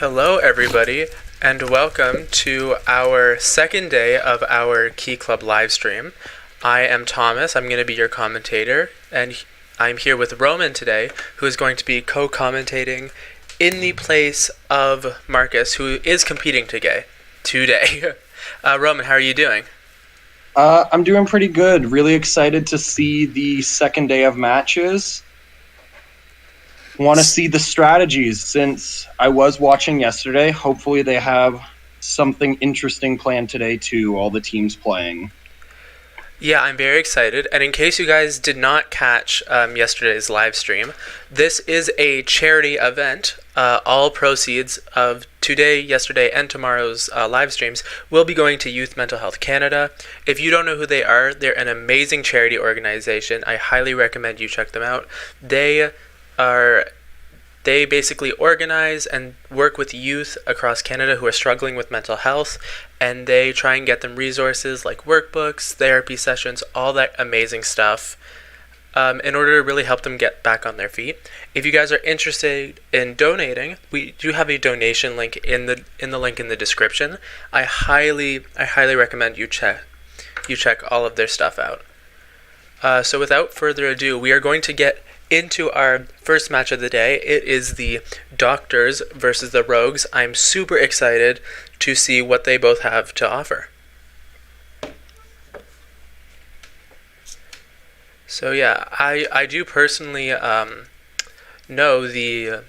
Hello everybody, and welcome to our second day of our Key Club live stream. I am Thomas, I'm going to be your commentator, and I'm here with Roman today, who is going to be co-commentating in the place of Marcus, who is competing today. Roman, how are you doing? I'm doing pretty good. Really excited to see the second day of matches. Want to see the strategies since I was watching yesterday. Hopefully they have something interesting planned today too, all the teams playing. Yeah, I'm very excited. And in case you guys did not catch yesterday's live stream, this is a charity event. All proceeds of today, yesterday, and tomorrow's live streams will be going to Youth Mental Health Canada. If you don't know who they are, they're an amazing charity organization. I highly recommend you check them out. They basically organize and work with youth across Canada who are struggling with mental health, and they try and get them resources like workbooks, therapy sessions, all that amazing stuff. in order to really help them get back on their feet. If you guys are interested in donating, we do have a donation link in the link in the description. I highly recommend you check all of their stuff out. So without further ado, we are going to get into our first match of the day. It is the Doctors versus the Rogues. I'm super excited to see what they both have to offer. So yeah, I do personally know the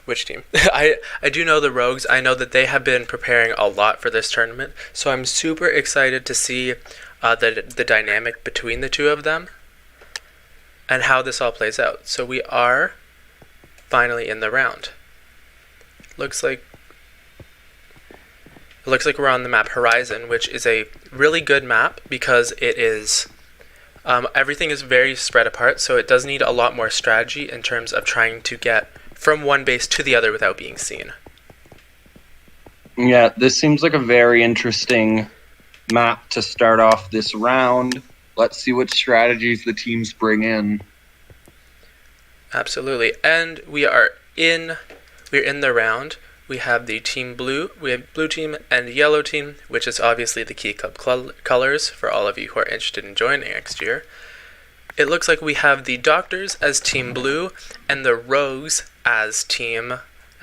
which team? I do know the Rogues. I know that they have been preparing a lot for this tournament, so I'm super excited to see the dynamic between the two of them and how this all plays out. So we are finally in the round. Looks like we're on the map Horizon, which is a really good map because it is everything is very spread apart, so it does need a lot more strategy in terms of trying to get from one base to the other without being seen. Yeah, this seems like a very interesting map to start off this round. Let's see what strategies the teams bring in. Absolutely. And we're in the round. We have the team blue, we have blue team and yellow team, which is obviously the Key Club colors for all of you who are interested in joining next year. It looks like we have the Doctors as team blue and the Rogues as team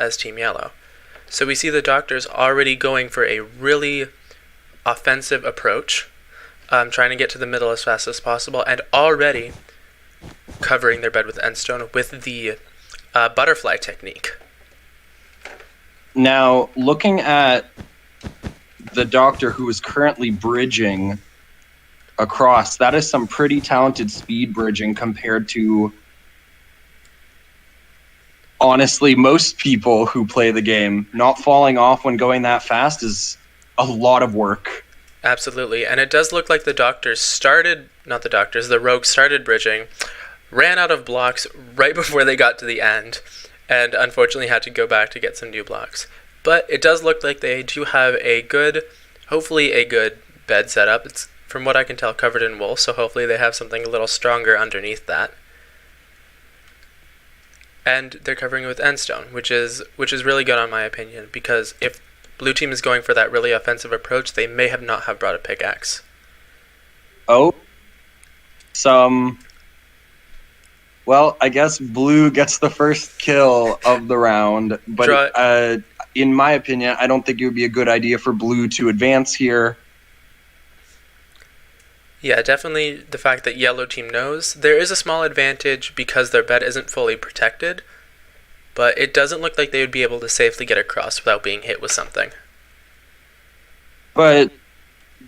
yellow. So we see the Doctors already going for a really offensive approach, trying to get to the middle as fast as possible, and already covering their bed with endstone with the butterfly technique. Now, looking at the Doctor who is currently bridging across, that is some pretty talented speed bridging compared to, honestly, most people who play the game. Not falling off when going that fast is a lot of work. Absolutely, and it does look like the Rogues started bridging, ran out of blocks right before they got to the end, and unfortunately had to go back to get some new blocks. But it does look like they do have hopefully a good bed setup. It's, from what I can tell, covered in wool, so hopefully they have something a little stronger underneath that. And they're covering it with endstone, which is really good on my opinion, because if blue team is going for that really offensive approach, they may have not have brought a pickaxe. Oh, well, I guess blue gets the first kill of the round, but in my opinion, I don't think it would be a good idea for blue to advance here. Yeah, definitely the fact that yellow team knows. There is a small advantage because their bed isn't fully protected, but it doesn't look like they would be able to safely get across without being hit with something. But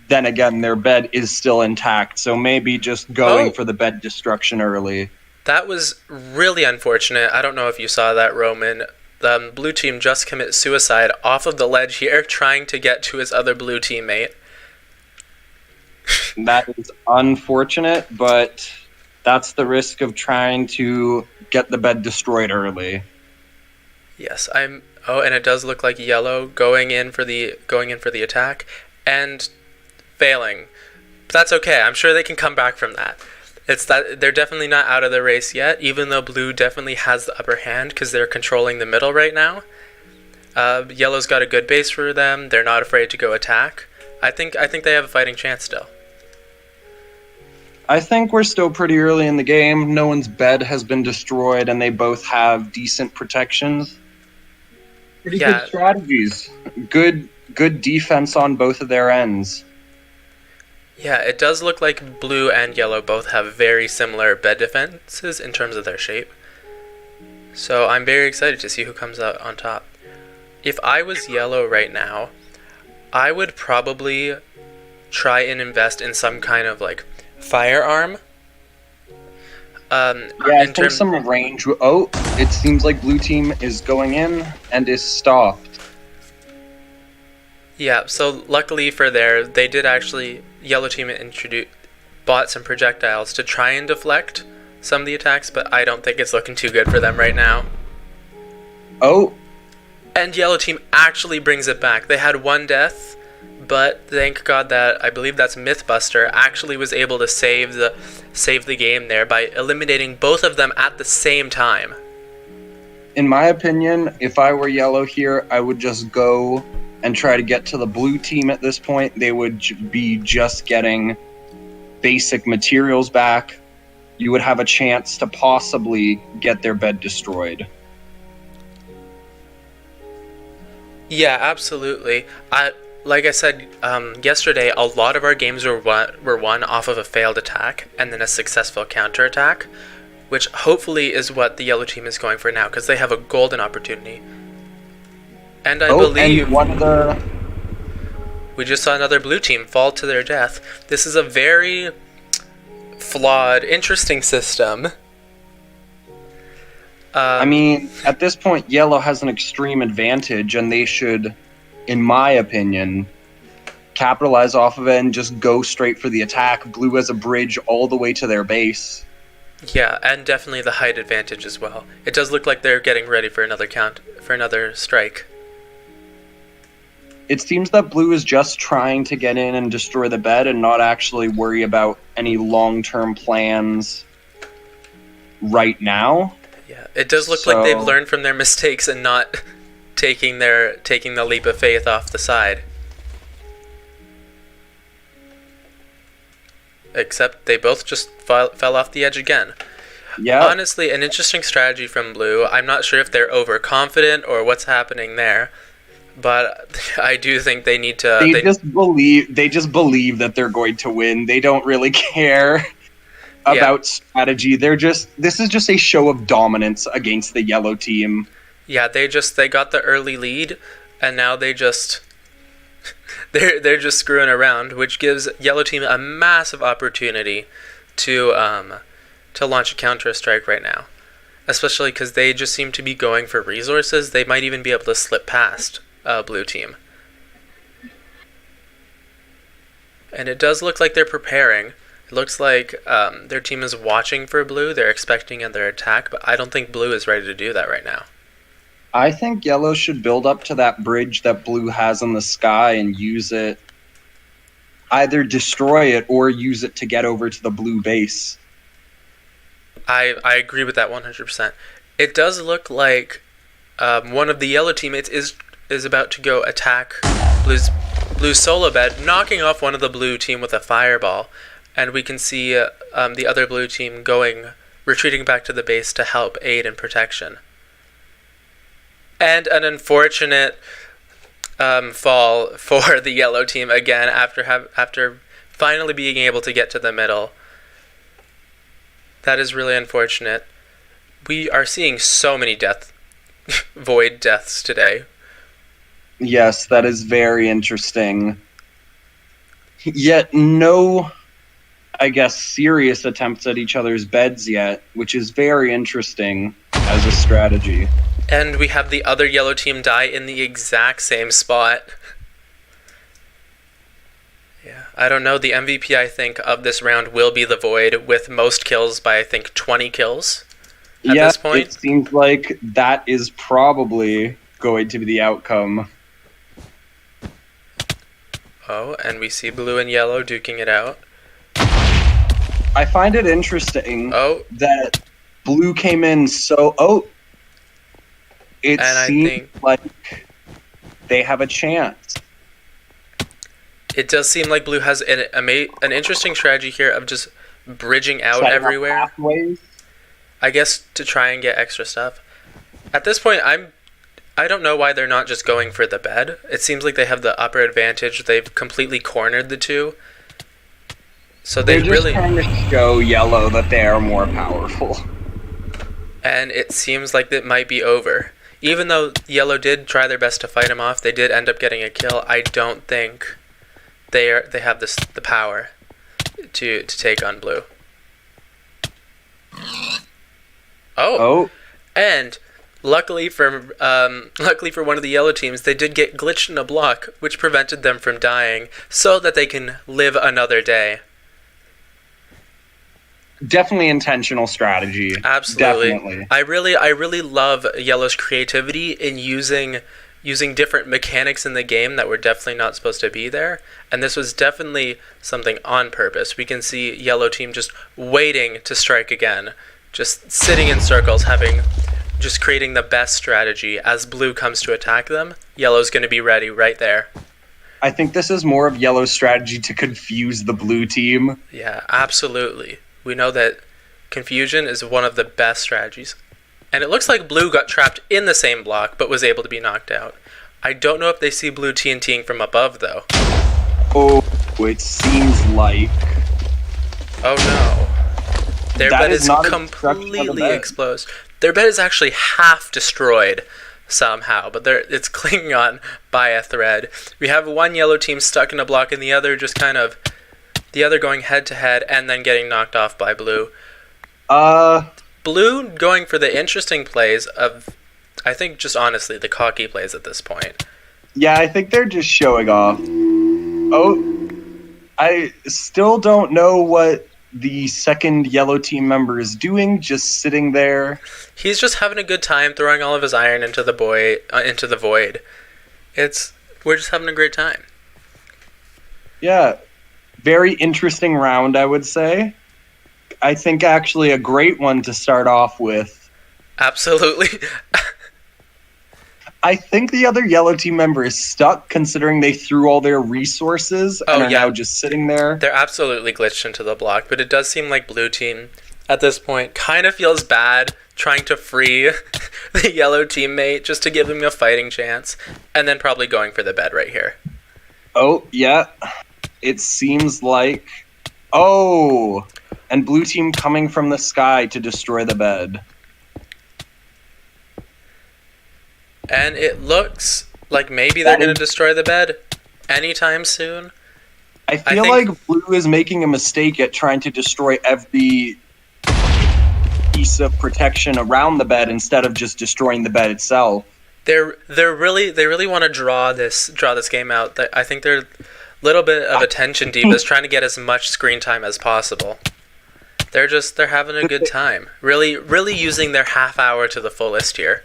then again, their bed is still intact, so maybe just going for the bed destruction early. That was really unfortunate. I don't know if you saw that, Roman. The blue team just commit suicide off of the ledge here, trying to get to his other blue teammate. That is unfortunate, but that's the risk of trying to get the bed destroyed early. Yes, and it does look like yellow going in for the attack and failing. But that's okay. I'm sure they can come back from that. It's that they're definitely not out of the race yet, even though blue definitely has the upper hand because they're controlling the middle right now. Yellow's got a good base for them. They're not afraid to go attack. I think they have a fighting chance still. I think we're still pretty early in the game. No one's bed has been destroyed, and they both have decent protections. Pretty good strategies. Good defense on both of their ends. Yeah, it does look like blue and yellow both have very similar bed defenses in terms of their shape. So I'm very excited to see who comes out on top. If I was yellow right now, I would probably try and invest in some kind of like firearm. I think some range. Oh, it seems like blue team is going in and is stopped. Yeah, so luckily for they did actually, yellow team bought some projectiles to try and deflect some of the attacks, but I don't think it's looking too good for them right now. Oh. And yellow team actually brings it back. They had one death, but thank God that I believe that's Mythbuster actually was able to save the game there by eliminating both of them at the same time. In my opinion, if I were yellow here, I would just go and try to get to the blue team at this point. They would be just getting basic materials back. You would have a chance to possibly get their bed destroyed. Yeah, absolutely. Like I said yesterday, a lot of our games were won off of a failed attack and then a successful counterattack, which hopefully is what the yellow team is going for now, because they have a golden opportunity. And I believe we just saw another blue team fall to their death. This is a very flawed, interesting system. I mean, at this point, yellow has an extreme advantage, and they should, in my opinion, capitalize off of it and just go straight for the attack. Blue has a bridge all the way to their base. Yeah, and definitely the height advantage as well. It does look like they're getting ready for another strike. It seems that blue is just trying to get in and destroy the bed and not actually worry about any long-term plans right now. Yeah, it does look like they've learned from their mistakes and not taking the leap of faith off the side. Except they both just fell off the edge again. Yeah. Honestly, an interesting strategy from blue. I'm not sure if they're overconfident or what's happening there, but I do think they need to. They just believe that they're going to win. They don't really care about strategy. This is just a show of dominance against the yellow team. Yeah, they got the early lead, and now they're just screwing around, which gives yellow team a massive opportunity to launch a counter strike right now, especially because they just seem to be going for resources. They might even be able to slip past blue team, and it does look like they're preparing. It looks like their team is watching for blue. They're expecting their attack, but I don't think blue is ready to do that right now. I think yellow should build up to that bridge that blue has in the sky and use it. Either destroy it or use it to get over to the blue base. I agree with that 100%. It does look like one of the yellow teammates is about to go attack blue's solo bed, knocking off one of the blue team with a fireball. And we can see the other blue team retreating back to the base to help aid in protection. And an unfortunate fall for the yellow team again after finally being able to get to the middle. That is really unfortunate. We are seeing so many void deaths today. Yes, that is very interesting. Yet no, I guess, serious attempts at each other's beds yet, which is very interesting as a strategy. And we have the other yellow team die in the exact same spot. Yeah, I don't know. The MVP, I think, of this round will be the Void, with most kills by, I think, 20 kills at this point. It seems like that is probably going to be the outcome. Oh, and we see blue and yellow duking it out. I find it interesting that blue came in it seems like they have a chance. It does seem like blue has an interesting strategy here of just bridging out everywhere. I guess to try and get extra stuff. At this point, I don't know why they're not just going for the bed. It seems like they have the upper advantage. They've completely cornered the two. So they're just trying to show yellow that they are more powerful. And it seems like it might be over. Even though yellow did try their best to fight him off, they did end up getting a kill. I don't think they have the power to take on blue. And luckily for one of the yellow teams, they did get glitched in a block, which prevented them from dying, so that they can live another day. Definitely intentional strategy. Absolutely. Definitely. I really love yellow's creativity in using using different mechanics in the game that were definitely not supposed to be there. And this was definitely something on purpose. We can see yellow team just waiting to strike again, just sitting in circles, just creating the best strategy. As blue comes to attack them, yellow's going to be ready right there. I think this is more of yellow's strategy to confuse the blue team. Yeah, absolutely. We know that confusion is one of the best strategies. And it looks like blue got trapped in the same block, but was able to be knocked out. I don't know if they see blue TNTing from above, though. Oh, it seems like... Oh, no. Their bed is completely exposed. Their bed is actually half destroyed somehow, but it's clinging on by a thread. We have one yellow team stuck in a block, and the other just kind of... The other going head-to-head, and then getting knocked off by blue. Blue going for the interesting plays of, I think, just honestly, the cocky plays at this point. Yeah, I think they're just showing off. Oh, I still don't know what the second yellow team member is doing, just sitting there. He's just having a good time throwing all of his iron into the void. We're just having a great time. Yeah, very interesting round, I would say. I think actually a great one to start off with. Absolutely. I think the other yellow team member is stuck, considering they threw all their resources and are now just sitting there. They're absolutely glitched into the block, but it does seem like blue team at this point kind of feels bad trying to free the yellow teammate just to give him a fighting chance, and then probably going for the bed right here. Oh, yeah. It seems like... Oh! And blue team coming from the sky to destroy the bed. And it looks like maybe they're going to destroy the bed anytime soon. I feel like blue is making a mistake at trying to destroy every piece of protection around the bed instead of just destroying the bed itself. They really want to draw this game out. I think they're a little bit of attention divas trying to get as much screen time as possible. They're having a good time. Really using their half hour to the fullest here.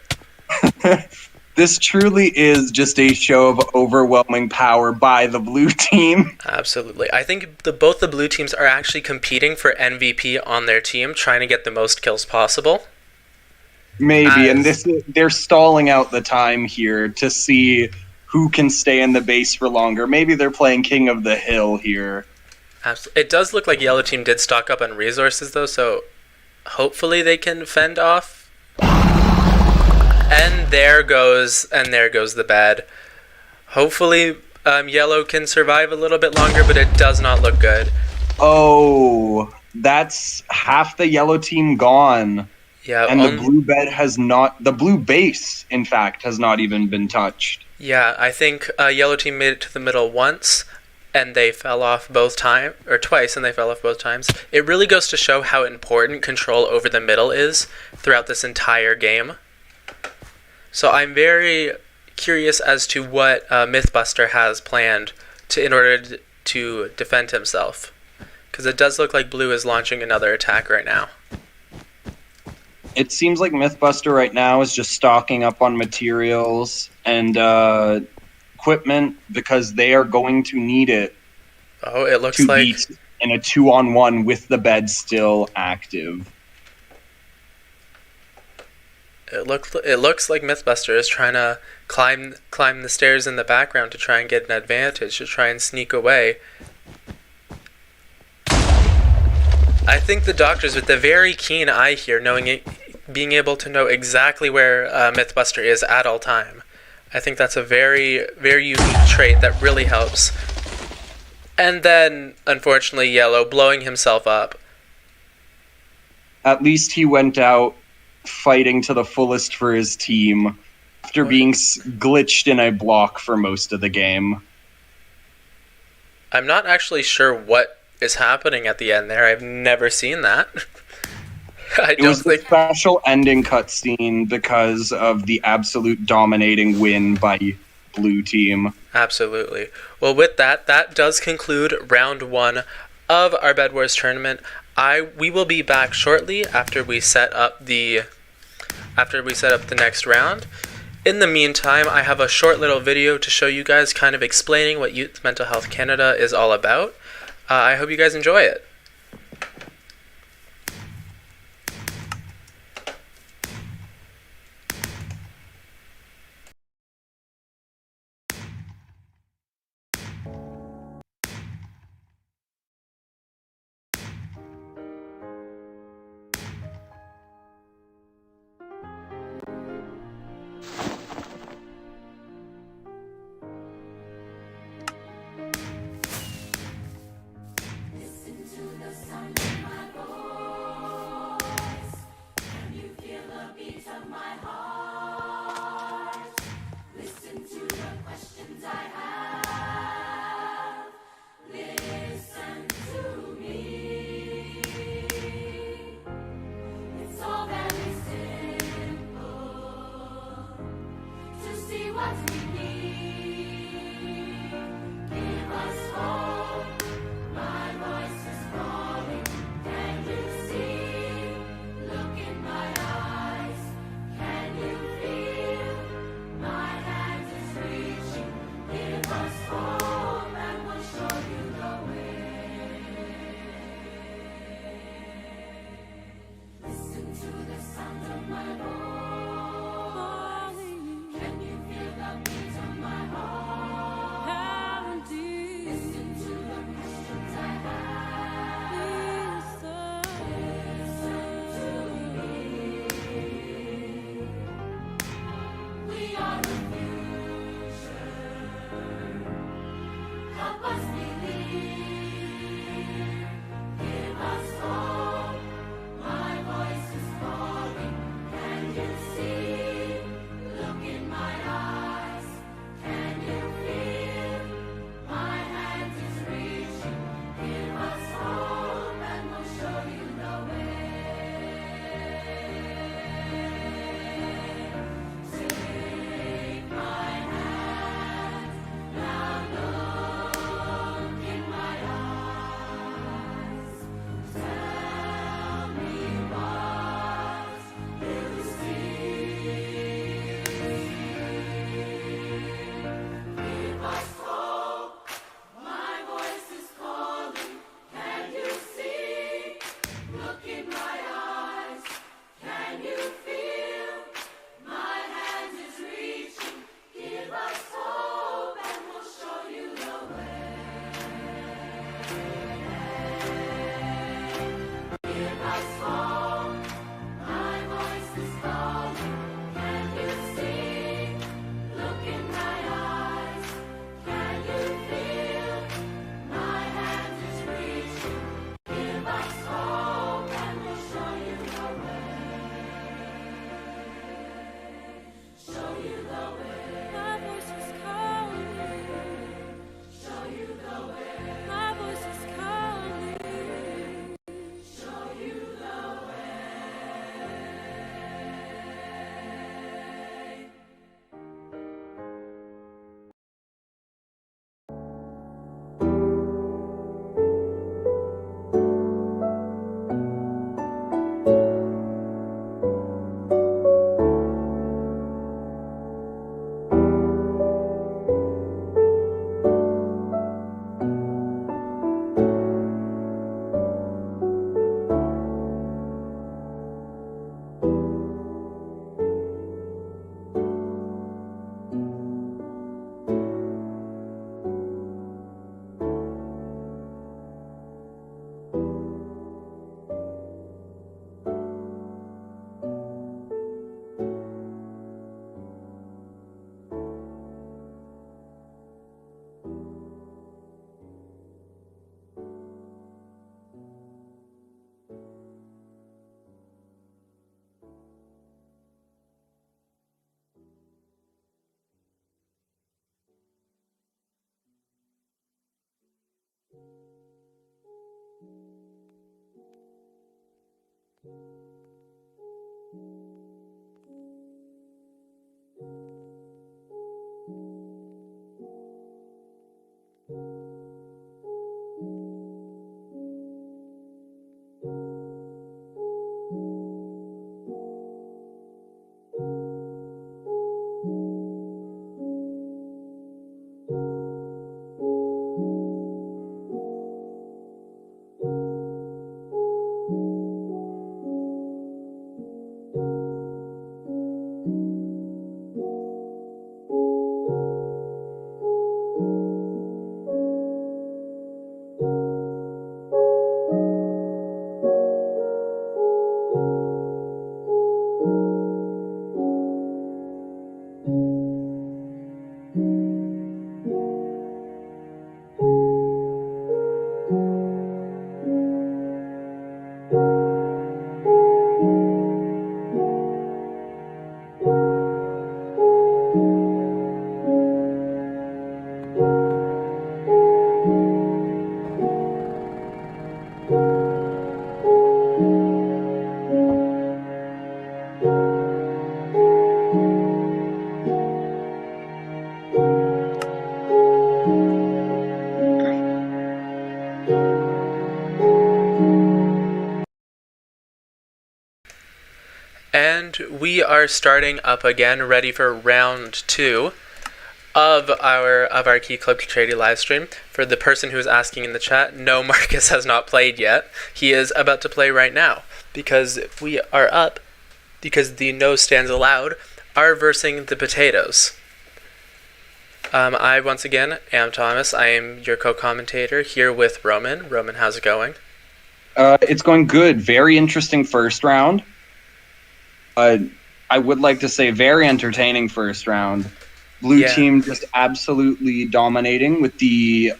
This truly is just a show of overwhelming power by the blue team. Absolutely. I think both the blue teams are actually competing for MVP on their team, trying to get the most kills possible. Maybe, and they're stalling out the time here to see who can stay in the base for longer. Maybe they're playing King of the Hill here. Absolutely. It does look like yellow team did stock up on resources, though, so hopefully they can fend off. And there goes the bed. Hopefully yellow can survive a little bit longer, but it does not look good. Oh, that's half the yellow team gone. Yeah, and the blue base, in fact, has not even been touched. Yeah, I think yellow team made it to the middle once, and they fell off twice, and they fell off both times. It really goes to show how important control over the middle is throughout this entire game. So I'm very curious as to what Mythbuster has planned in order to defend himself, because it does look like blue is launching another attack right now. It seems like Mythbuster right now is just stocking up on materials and equipment because they are going to need it. Oh, it looks like beat in a 2-on-1 with the bed still active. It looks like Mythbuster is trying to climb the stairs in the background to try and get an advantage, to try and sneak away. I think the doctors, with the very keen eye here, being able to know exactly where Mythbuster is at all time, I think that's a very, very unique trait that really helps. And then, unfortunately, yellow blowing himself up. At least he went out fighting to the fullest for his team after being glitched in a block for most of the game. I'm not actually sure what is happening at the end there. I've never seen that. It was a special ending cutscene because of the absolute dominating win by blue team. Absolutely. Well, with that does conclude round 1 of our Bedwars tournament. We will be back shortly after we set up the next round. In the meantime, I have a short little video to show you guys kind of explaining what Youth Mental Health Canada is all about. I hope you guys enjoy it. Listen to And we are starting up again, ready for round 2 of our Key Club Charity live stream. For the person who's asking in the chat, no, Marcus has not played yet. He is about to play right now because we are up because the no stands allowed are versing the potatoes. I once again am Thomas. I am your co-commentator here with Roman. Roman, how's it going? It's going good. Very interesting first round. I would like to say very entertaining first round. Blue team just absolutely dominating with the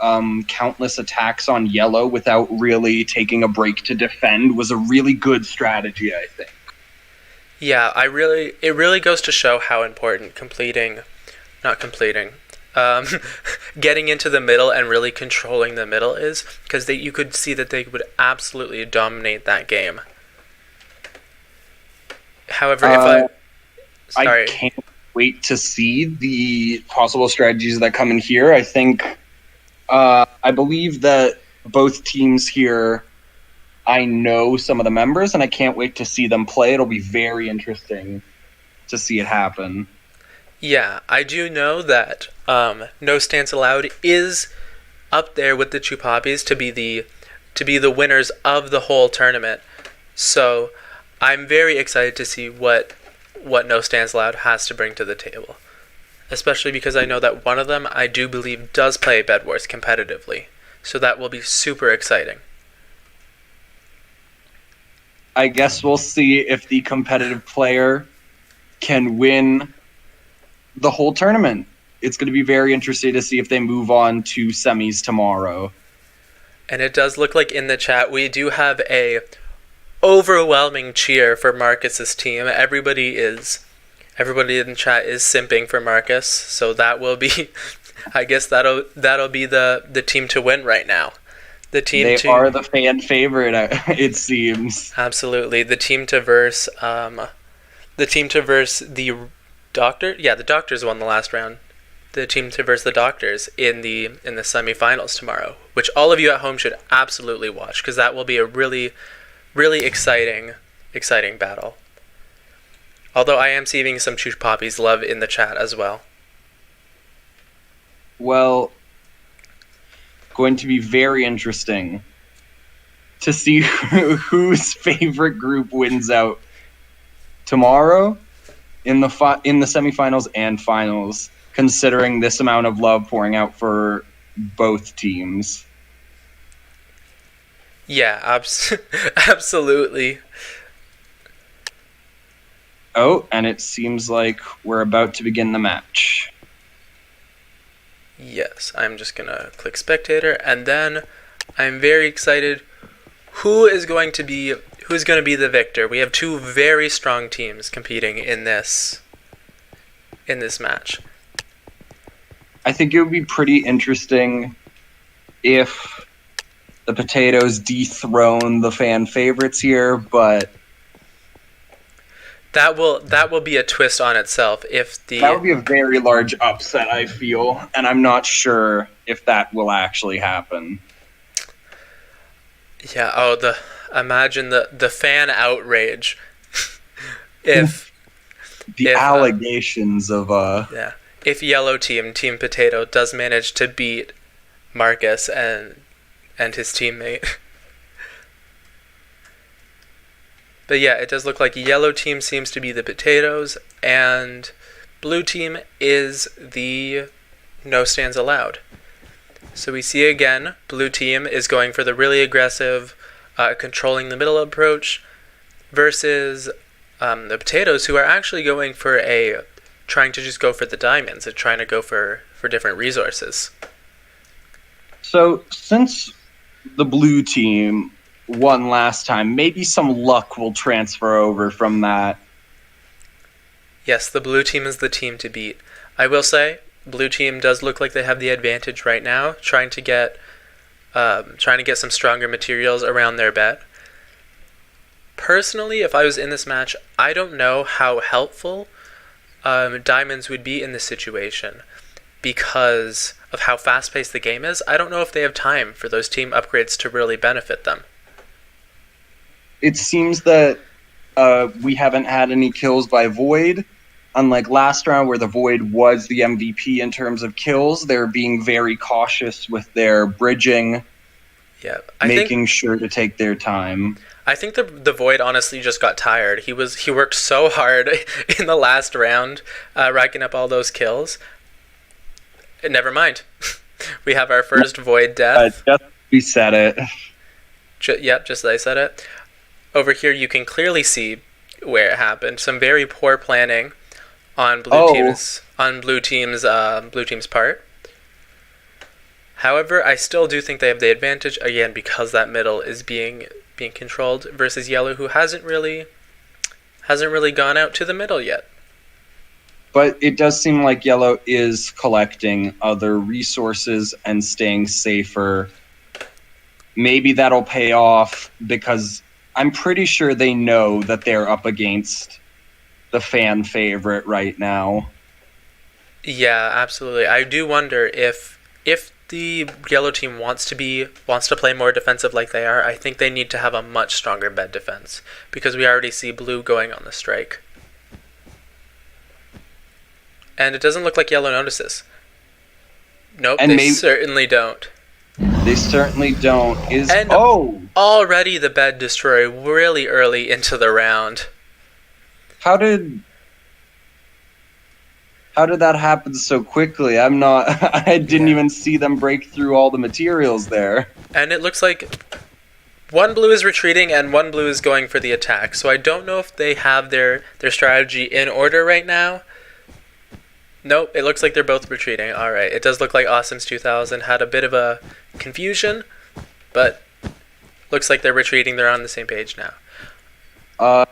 countless attacks on yellow without really taking a break to defend was a really good strategy, I think. Yeah, it really goes to show how important getting into the middle and really controlling the middle is, because you could see that they would absolutely dominate that game. However, I can't wait to see the possible strategies that come in here. I think, I believe that both teams here, I know some of the members, and I can't wait to see them play. It'll be very interesting to see it happen. Yeah, I do know that No Stance Allowed is up there with the Two Poppies to be the winners of the whole tournament. So I'm very excited to see what No Stance Allowed has to bring to the table. Especially because I know that one of them, I do believe, does play Bedwars competitively. So that will be super exciting. I guess we'll see if the competitive player can win the whole tournament. It's going to be very interesting to see if they move on to semis tomorrow. And it does look like in the chat we do have a overwhelming cheer for Marcus's team. Everybody in the chat is simping for Marcus, so that will be I guess that'll be the team to win right now. They are the fan favorite, it seems. Absolutely. The team to verse the Doctor? Yeah, the Doctors won the last round. The team to verse the Doctors in the semifinals tomorrow, which all of you at home should absolutely watch, because that will be a really, really exciting battle. Although I am seeing some Two Poppies love in the chat as well. Well, going to be very interesting to see whose favorite group wins out tomorrow in the semifinals and finals, considering this amount of love pouring out for both teams. Yeah, absolutely. Oh, and it seems like we're about to begin the match. Yes, I'm just going to click spectator, and then I'm very excited who's going to be the victor. We have two very strong teams competing in this match. I think it would be pretty interesting if the Potatoes dethrone the fan favorites here, but that will be a twist on itself that would be a very large upset, I feel, and I'm not sure if that will actually happen. Yeah, imagine the fan outrage if allegations of if Yellow Team Potato does manage to beat Marcus and his teammate. But yeah, it does look like Yellow Team seems to be the Potatoes, and Blue Team is the No Stands Allowed. So we see again, Blue Team is going for the really aggressive, controlling the middle approach, versus the Potatoes, who are actually going for trying to just go for the diamonds and trying to go for different resources. So since the Blue Team won last time, maybe some luck will transfer over from that. Yes, the Blue Team is the team to beat. I will say, Blue Team does look like they have the advantage right now, trying to get some stronger materials around their bet. Personally, if I was in this match, I don't know how helpful diamonds would be in this situation, because of how fast-paced the game is. I don't know if they have time for those team upgrades to really benefit them. It seems that We haven't had any kills by Void. Unlike last round where the Void was the MVP in terms of kills, they're being very cautious with their bridging, Yeah, making sure to take their time. I think the Void honestly just got tired. He worked so hard in the last round, racking up all those kills. Never mind. We have our first Void death. Just we said it. Yep, just as I said it. Over here, you can clearly see where it happened. Some very poor planning on blue team's part. However, I still do think they have the advantage again because that middle is being controlled versus yellow, who hasn't really gone out to the middle yet. But it does seem like yellow is collecting other resources and staying safer. Maybe that'll pay off because I'm pretty sure they know that they're up against the fan favorite right now. Yeah, absolutely. I do wonder if the yellow team wants to play more defensive like they are. I think they need to have a much stronger bed defense because we already see blue going on the strike. And it doesn't look like yellow notices. Nope, and they certainly don't. They certainly don't. Already the bed destroy really early into the round. How did that happen so quickly? I didn't even see them break through all the materials there. And it looks like one blue is retreating and one blue is going for the attack. So I don't know if they have their strategy in order right now. Nope, it looks like they're both retreating. Alright, it does look like Awesome's 2000 had a bit of a confusion, but looks like they're retreating. They're on the same page now.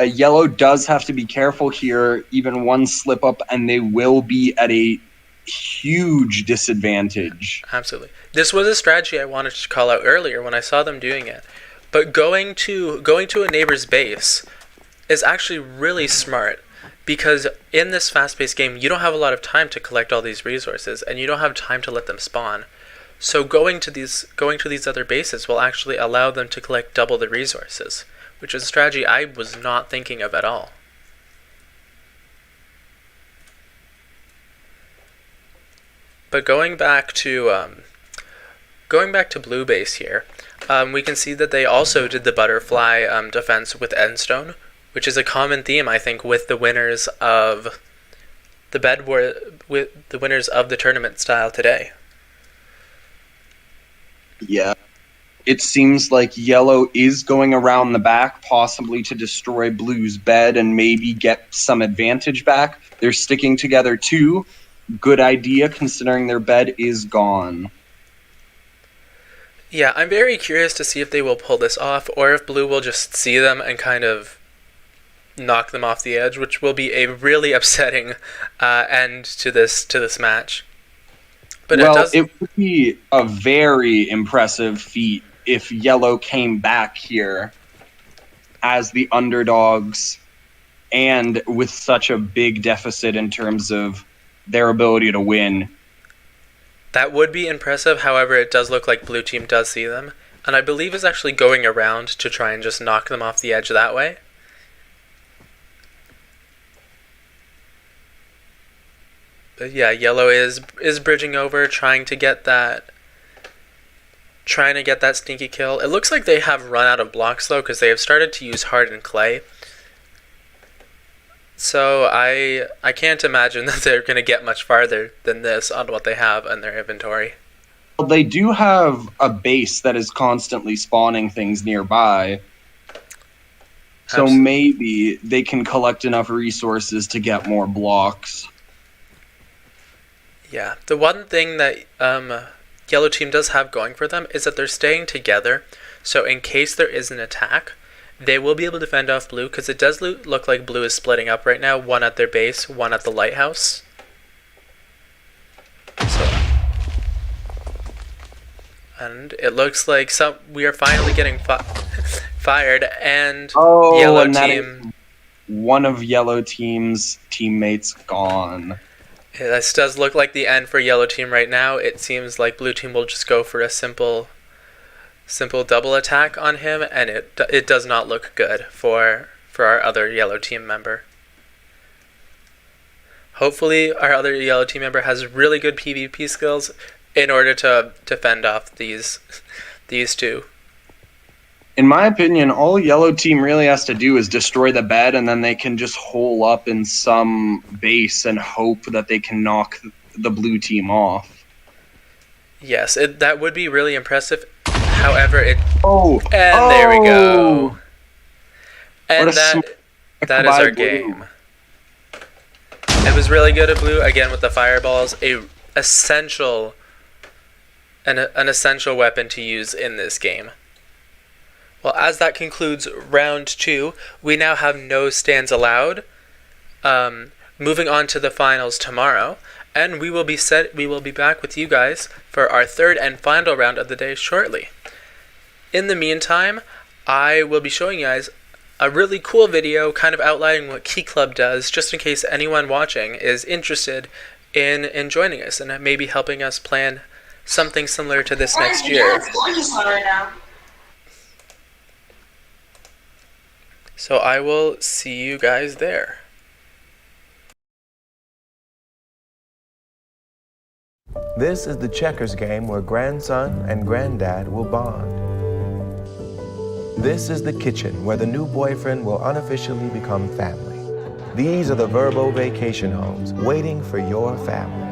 Yellow does have to be careful here. Even one slip up and they will be at a huge disadvantage. Absolutely. This was a strategy I wanted to call out earlier when I saw them doing it. But going to a neighbor's base is actually really smart. Because in this fast-paced game, you don't have a lot of time to collect all these resources, and you don't have time to let them spawn. So going to these other bases will actually allow them to collect double the resources, which is a strategy I was not thinking of at all. But going back to blue base here, we can see that they also did the butterfly defense with endstone, which is a common theme, I think, with the winners of the tournament style today. Yeah. It seems like yellow is going around the back, possibly to destroy blue's bed and maybe get some advantage back. They're sticking together too. Good idea, considering their bed is gone. Yeah, I'm very curious to see if they will pull this off, or if blue will just see them and kind of knock them off the edge, which will be a really upsetting end to this match. But it would be a very impressive feat if yellow came back here as the underdogs and with such a big deficit in terms of their ability to win. That would be impressive. However, it does look like blue team does see them, and I believe is actually going around to try and just knock them off the edge that way. But yeah, yellow is bridging over, trying to get that sneaky kill. It looks like they have run out of blocks though, because they have started to use hardened clay. So I can't imagine that they're going to get much farther than this on what they have in their inventory. Well, they do have a base that is constantly spawning things nearby. So Absolutely. Maybe they can collect enough resources to get more blocks. Yeah, the one thing that yellow team does have going for them is that they're staying together. So in case there is an attack, they will be able to fend off blue, because it does look like blue is splitting up right now. One at their base, one at the lighthouse. And it looks like we are finally getting fired, and yellow team. One of yellow team's teammates gone. Yeah, this does look like the end for yellow team right now. It seems like blue team will just go for a simple double attack on him, and it does not look good for for our other yellow team member. Hopefully our other yellow team member has really good PvP skills in order to fend off these two. In my opinion, all yellow team really has to do is destroy the bed, and then they can just hole up in some base and hope that they can knock the blue team off. Yes, that would be really impressive. However, there we go. And that is our blue. game. It was really good at blue, again with the fireballs, an essential weapon to use in this game. Well, as that concludes round 2, we now have no stands allowed. Moving on to the finals tomorrow, and we will be back with you guys for our third and final round of the day shortly. In the meantime, I will be showing you guys a really cool video kind of outlining what Key Club does, just in case anyone watching is interested in joining us and maybe helping us plan something similar to this next year. So I will see you guys there. This is the checkers game where grandson and granddad will bond. This is the kitchen where the new boyfriend will unofficially become family. These are the Verbo vacation homes waiting for your family.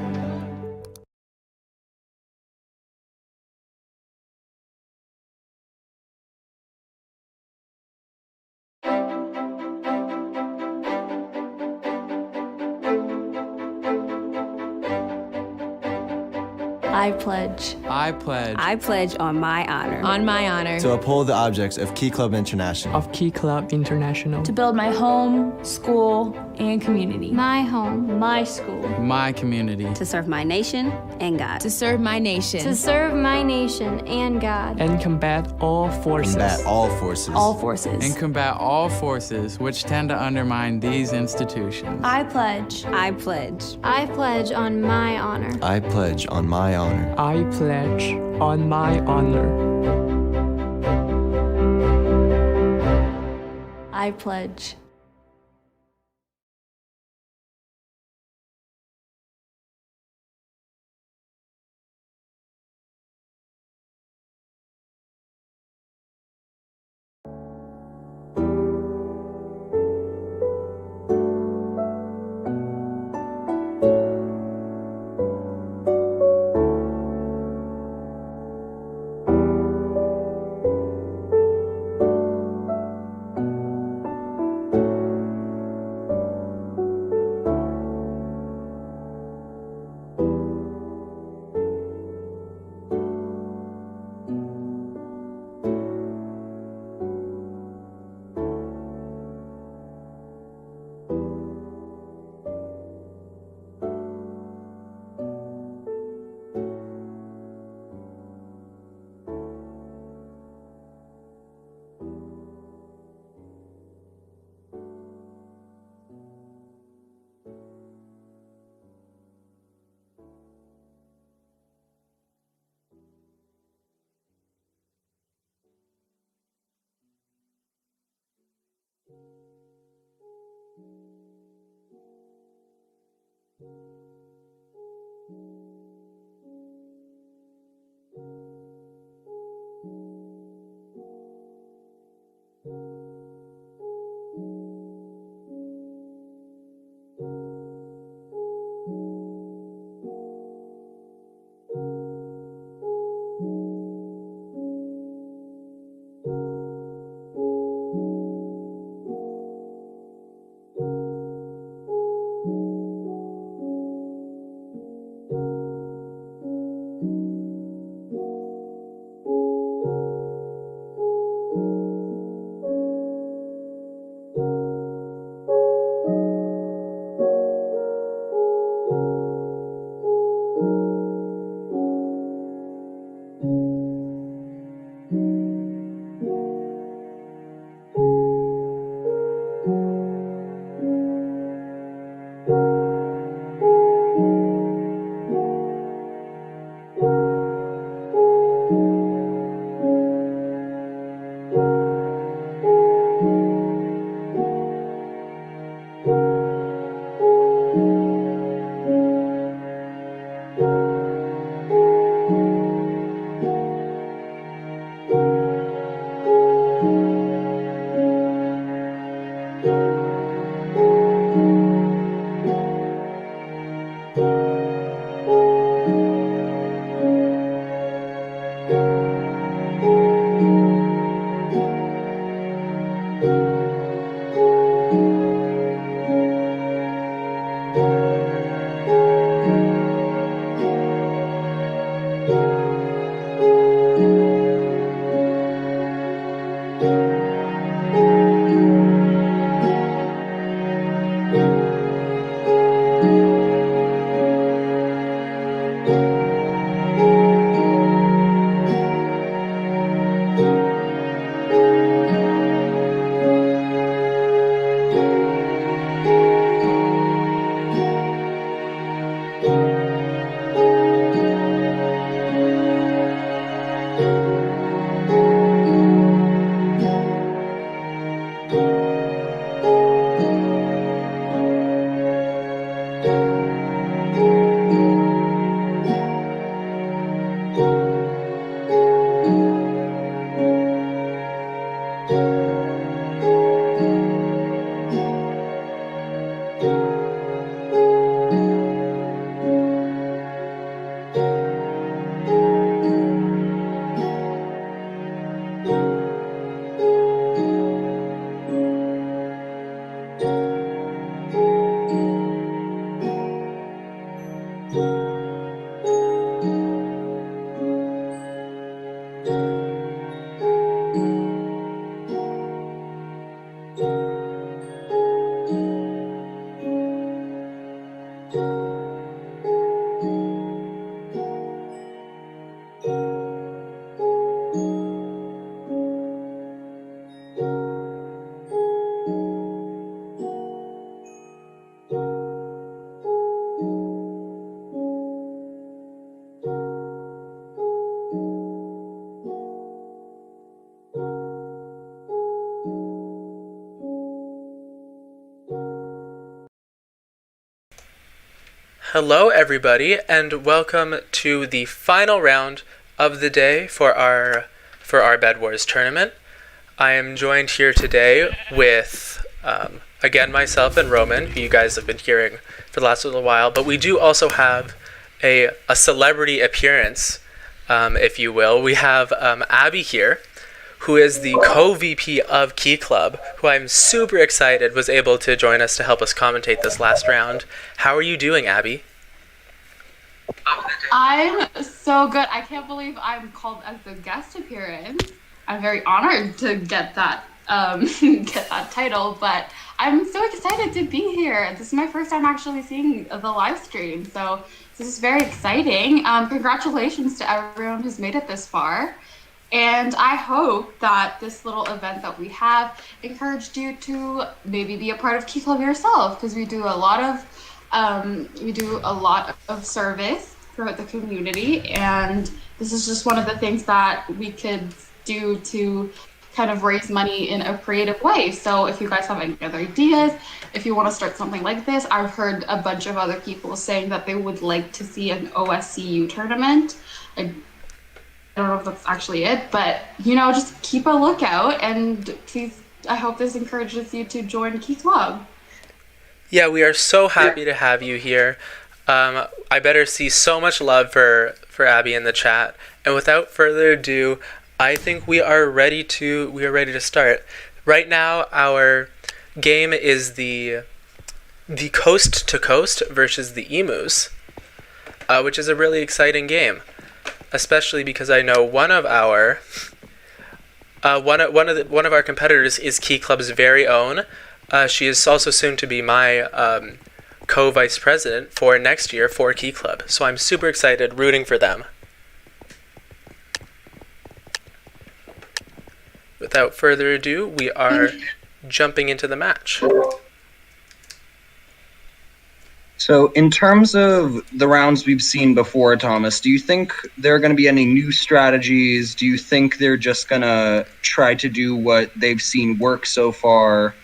I pledge. I pledge. I pledge on my honor. On my honor. To uphold the objects of Key Club International. Of Key Club International. To build my home, school, and community. My home, my school. My community. To serve my nation and God. To serve my nation. To serve my nation and God. And combat all forces. Combat all forces. All forces. And combat all forces which tend to undermine these institutions. I pledge. I pledge. I pledge on my honor. I pledge on my honor. I pledge on my honor. I pledge. Hello everybody, and welcome to the final round of the day for our Bedwars tournament. I am joined here today with again myself and Roman, who you guys have been hearing for the last little while, but we do also have a celebrity appearance, if you will. We have Abby here, who is the co-VP of Key Club, who I'm super excited was able to join us to help us commentate this last round. How are you doing, Abby? I'm so good. I can't believe I'm called as the guest appearance. I'm very honored to get that get that title, but I'm so excited to be here. This is my first time actually seeing the live stream, so this is very exciting. Congratulations to everyone who's made it this far. And I hope that this little event that we have encouraged you to maybe be a part of Key Club yourself, because we do a lot of service throughout the community, and this is just one of the things that we could do to kind of raise money in a creative way. So if you guys have any other ideas, if you want to start something like this, I've heard a bunch of other people saying that they would like to see an OSCU tournament. I don't know if that's actually it, but just keep a lookout, and please, I hope this encourages you to join Key Club. Yeah, we are so happy to have you here. I better see so much love for Abby in the chat. And without further ado, I think we are ready to start. Right now, our game is the Coast to Coast versus the Emus, which is a really exciting game, especially because I know one of our competitors is Key Club's very own. She is also soon to be my co-vice president for next year for Key Club. So I'm super excited, rooting for them. Without further ado, we are jumping into the match. So in terms of the rounds we've seen before, Thomas, do you think there are going to be any new strategies? Do you think they're just going to try to do what they've seen work so far?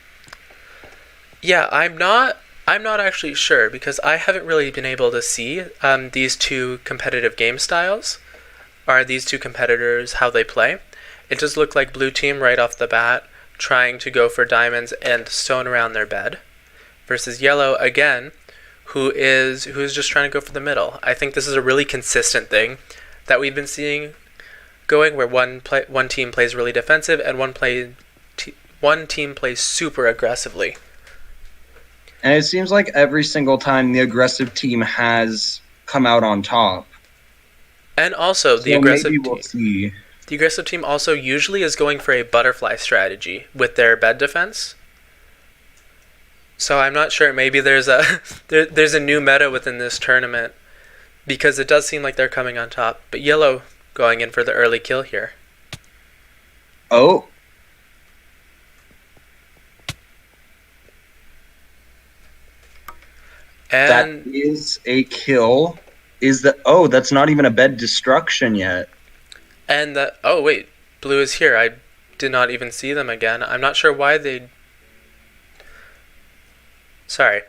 Yeah, I'm not actually sure, because I haven't really been able to see these two competitive game styles, or these two competitors, how they play. It does look like blue team right off the bat trying to go for diamonds and stone around their bed, versus yellow again, who is just trying to go for the middle. I think this is a really consistent thing that we've been seeing going, where one team plays really defensive and one team plays super aggressively. And it seems like every single time the aggressive team has come out on top. And also the aggressive team also usually is going for a butterfly strategy with their bed defense. So I'm not sure, maybe there's a new meta within this tournament, because it does seem like they're coming on top. But yellow going in for the early kill here. Oh. And that is a kill. That's not even a bed destruction yet. And oh wait, blue is here. I did not even see them again. I'm not sure why they... Sorry.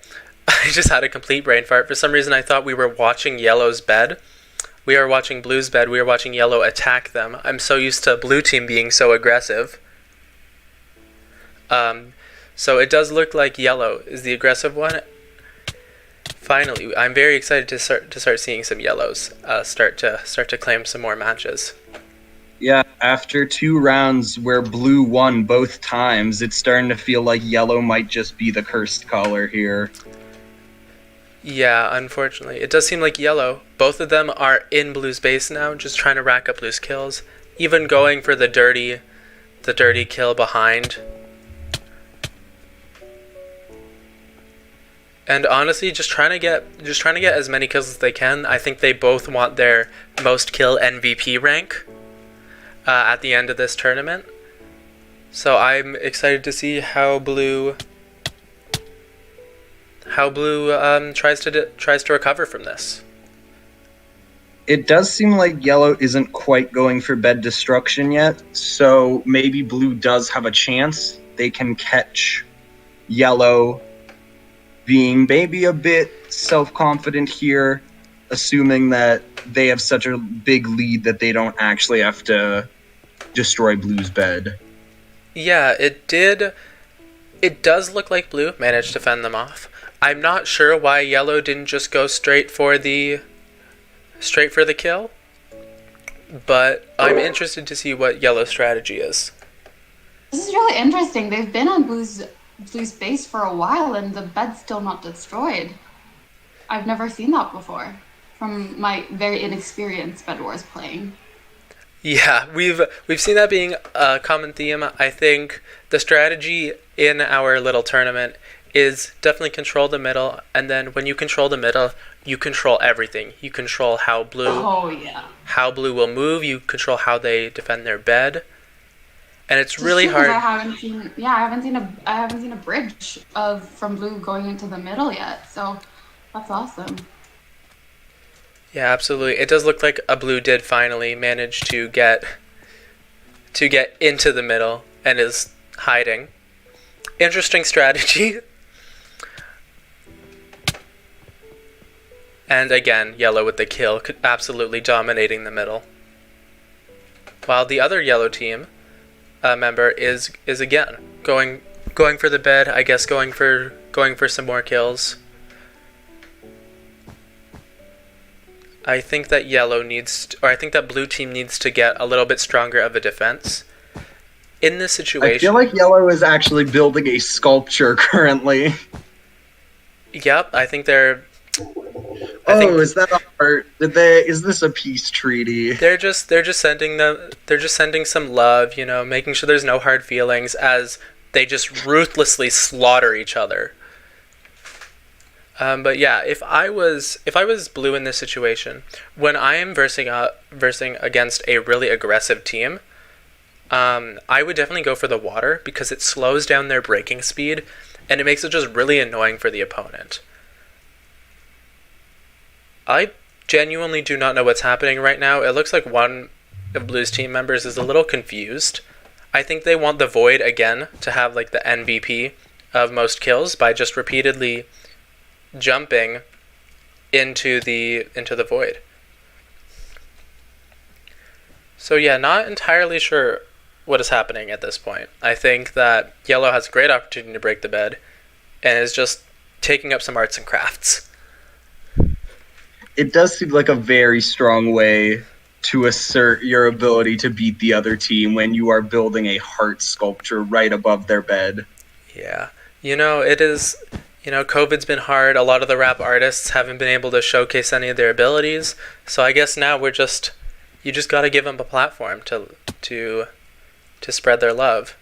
I just had a complete brain fart. For some reason I thought we were watching yellow's bed. We are watching blue's bed. We are watching yellow attack them. I'm so used to blue team being so aggressive. So it does look like yellow is the aggressive one. Finally, I'm very excited to start seeing some yellows start to claim some more matches. Yeah, after 2 rounds where blue won both times, it's starting to feel like yellow might just be the cursed color here. Yeah, unfortunately. It does seem like yellow. Both of them are in blue's base now, just trying to rack up blue's kills. Even going for the dirty kill behind. And honestly, just trying to get as many kills as they can. I think they both want their most kill MVP rank at the end of this tournament. So I'm excited to see how blue tries to recover from this. It does seem like yellow isn't quite going for bed destruction yet, so maybe blue does have a chance. They can catch yellow being maybe a bit self-confident here, assuming that they have such a big lead that they don't actually have to destroy blue's bed. Yeah, it does look like blue managed to fend them off. I'm not sure why yellow didn't just go straight for the kill, but I'm interested to see what yellow's strategy is. This is really interesting. They've been on blue's base for a while and the bed's still not destroyed. I've never seen that before from my very inexperienced Bedwars playing. Yeah, we've seen that being a common theme. I think the strategy in our little tournament is definitely control the middle, and then when you control the middle, you control everything. You control how blue will move, you control how they defend their bed. And it's really hard. I haven't seen a bridge from blue going into the middle yet. So that's awesome. Yeah, absolutely. It does look like a blue did finally manage to get into the middle and is hiding. Interesting strategy. And again, yellow with the kill, absolutely dominating the middle. While the other yellow team member is again going for the bed, I guess going for some more kills. I think that I think that blue team needs to get a little bit stronger of a defense in this situation. I feel like yellow is actually building a sculpture currently. Yep, I think they're. Is that a heart? Is this a peace treaty? They're just sending some love, making sure there's no hard feelings as they just ruthlessly slaughter each other. But yeah, if I was blue in this situation, when I am versing against a really aggressive team, I would definitely go for the water because it slows down their breaking speed and it makes it just really annoying for the opponent. I genuinely do not know what's happening right now. It looks like one of Blue's team members is a little confused. I think they want the Void again to have like the MVP of most kills by just repeatedly jumping into the Void. So yeah, not entirely sure what is happening at this point. I think that yellow has a great opportunity to break the bed and is just taking up some arts and crafts. It does seem like a very strong way to assert your ability to beat the other team when you are building a heart sculpture right above their bed. Yeah. It is, COVID's been hard. A lot of the rap artists haven't been able to showcase any of their abilities. So I guess now you just got to give them a platform to spread their love.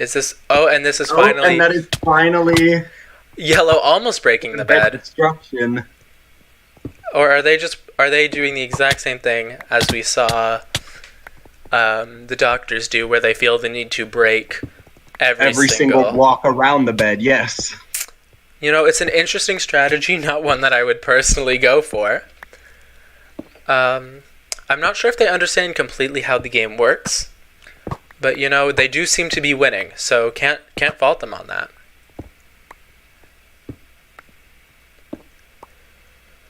And this is finally... and that is finally... Yellow almost breaking the bed. Destruction. Or are they doing the exact same thing as we saw the doctors do, where they feel the need to break every single block around the bed? Yes. It's an interesting strategy, not one that I would personally go for. I'm not sure if they understand completely how the game works, but they do seem to be winning, so can't fault them on that.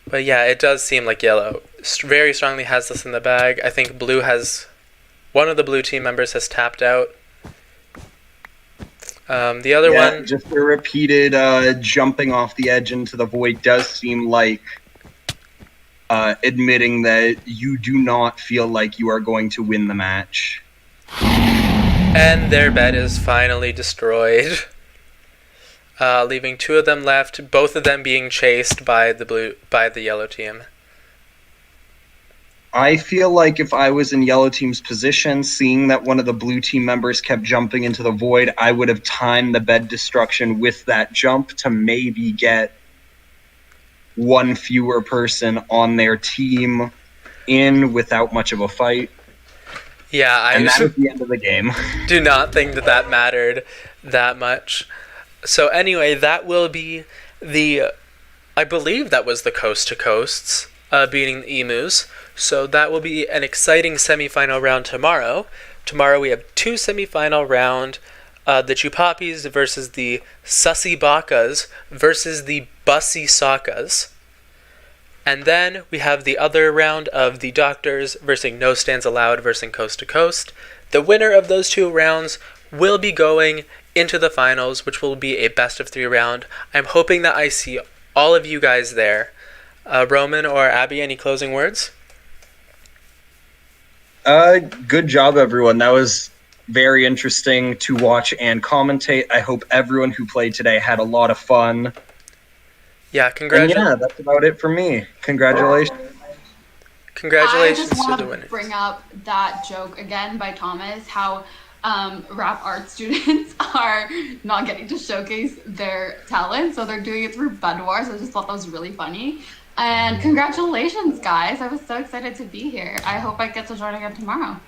But yeah, it does seem like yellow very strongly has this in the bag. I think one of the blue team members has tapped out. The other one, just the repeated jumping off the edge into the void does seem like admitting that you do not feel like you are going to win the match. and their bed is finally destroyed, leaving two of them left, both of them being chased by the yellow team. I feel like if I was in yellow team's position, seeing that one of the blue team members kept jumping into the void, I would have timed the bed destruction with that jump to maybe get one fewer person on their team in without much of a fight. Yeah, and that was the end of the game. Do not think that mattered that much. So anyway, that will be I believe that was the Coast to Coasts beating the Emus. So that will be an exciting semifinal round tomorrow. Tomorrow we have two semifinal round, the Chupapis versus the Sussy Bakas versus the Bussy Sakas. And then we have the other round of the Doctors versus No Stands Allowed versus Coast to Coast. The winner of those two rounds will be going into the finals, which will be a best of 3 round. I'm hoping that I see all of you guys there. Roman or Abby, any closing words? Good job, everyone. That was very interesting to watch and commentate. I hope everyone who played today had a lot of fun. Yeah, congratulations. Yeah, that's about it for me. Congratulations. Congratulations I just to want the to winners. bring up that joke again by Thomas, how rap art students are not getting to showcase their talent, so they're doing it through Bedwars. I just thought that was really funny. And congratulations, guys. I was so excited to be here. I hope I get to join again tomorrow.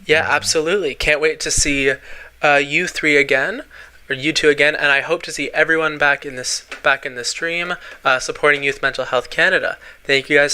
Yeah, absolutely. Can't wait to see you two again, and I hope to see everyone back in this stream supporting Youth Mental Health Canada. Thank you guys